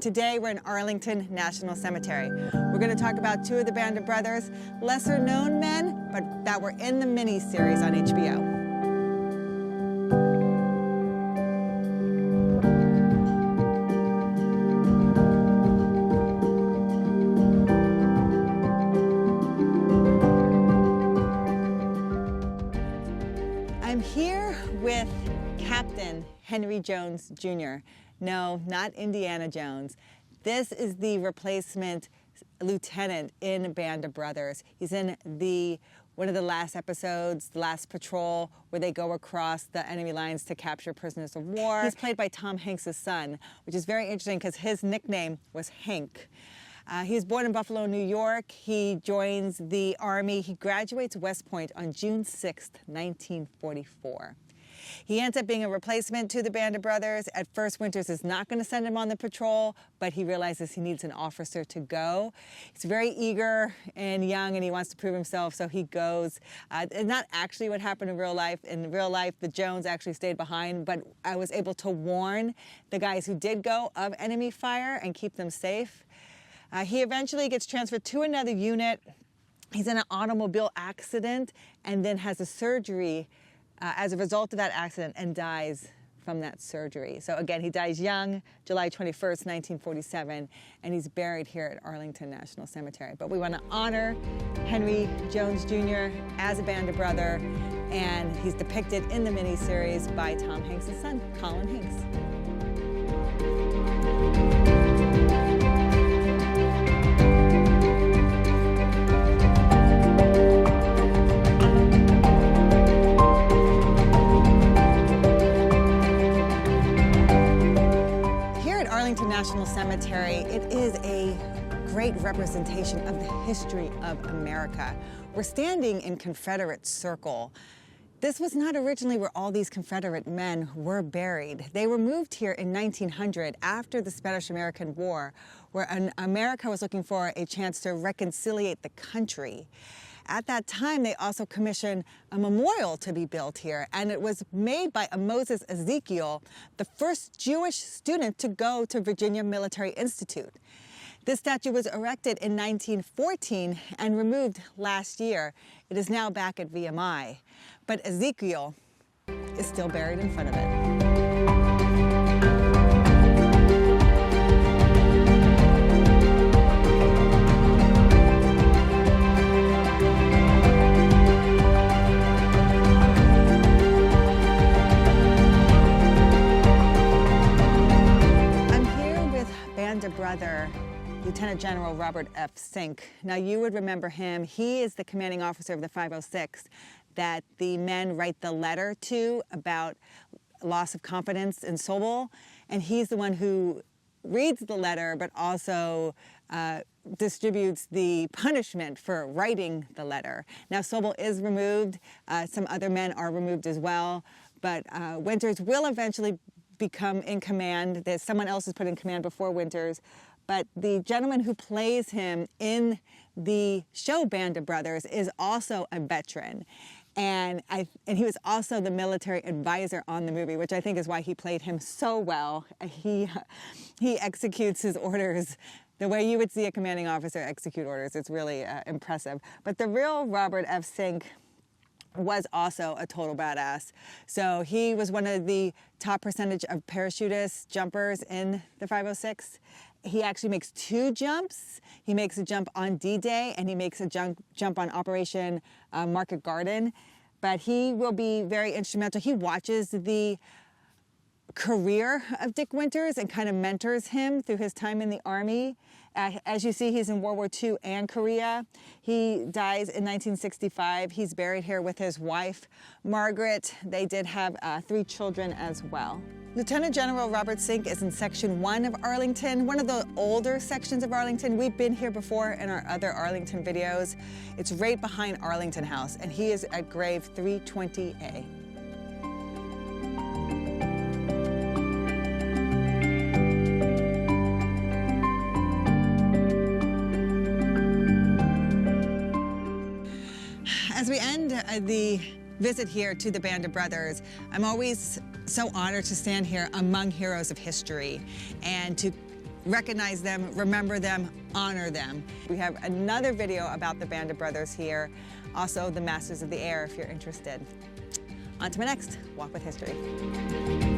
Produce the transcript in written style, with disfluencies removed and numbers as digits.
Today we're in Arlington National Cemetery. We're going to talk about two of the band of brothers, lesser known men, but that were in the miniseries on HBO. I'm here with Captain Henry Jones Jr. No, not Indiana Jones. This is the replacement lieutenant in Band of Brothers. He's in one of the last episodes, the last patrol, where they go across the enemy lines to capture prisoners of war. He's played by Tom Hanks' son, which is very interesting because his nickname was Hank. He was born in Buffalo, New York. He joins the Army. He graduates West Point on June 6th, 1944. He ends up being a replacement to the Band of Brothers. At first, Winters is not going to send him on the patrol, but he realizes he needs an officer to go. He's very eager and young, and he wants to prove himself, so he goes. It's not actually what happened in real life. In real life, the Jones actually stayed behind, but I was able to warn the guys who did go of enemy fire and keep them safe. He eventually gets transferred to another unit. He's in an automobile accident and then has a surgery as a result of that accident and dies from that surgery. So again, he dies young, July 21st, 1947, and he's buried here at Arlington National Cemetery. But we want to honor Henry Jones Jr. as a Band of Brother, and he's depicted in the miniseries by Tom Hanks' son, Colin Hanks. National Cemetery, it is a great representation of the history of America. We're standing in Confederate Circle. This was not originally where all these Confederate men were buried. They were moved here in 1900 after the Spanish-American War, where America was looking for a chance to reconciliate the country. At that time, they also commissioned a memorial to be built here, and it was made by a Moses Ezekiel, the first Jewish student to go to Virginia Military Institute. This statue was erected in 1914 and removed last year. It is now back at WWII, but Ezekiel is still buried in front of it. Brother, Lieutenant General Robert F. Sink. Now, you would remember him. He is the commanding officer of the 506 that the men write the letter to about loss of confidence in Sobel, and he's the one who reads the letter, but also distributes the punishment for writing the letter. Now, Sobel is removed. Some other men are removed as well, but Winters will eventually become in command. There's someone else is put in command before Winters, but the gentleman who plays him in the show Band of Brothers is also a veteran. And he was also the military advisor on the movie, which I think is why he played him so well. He executes his orders the way you would see a commanding officer execute orders. It's really impressive. But the real Robert F. Sink was also a total badass. So he was one of the top percentage of parachutists, jumpers in the 506. He actually makes two jumps. He makes a jump on D-Day, and he makes a jump on Operation Market Garden. But he will be very instrumental. He watches the career of Dick Winters and kind of mentors him through his time in the Army. As you see, he's in World War II and Korea. He dies in 1965. He's buried here with his wife, Margaret. They did have 3 children as well. Lieutenant General Robert Sink is in Section 1 of Arlington, one of the older sections of Arlington. We've been here before in our other Arlington videos. It's right behind Arlington House, and he is at grave 320A. As we end the visit here to the Band of Brothers, I'm always so honored to stand here among heroes of history and to recognize them, remember them, honor them. We have another video about the Band of Brothers here, also the Masters of the Air if you're interested. On to my next Walk with History.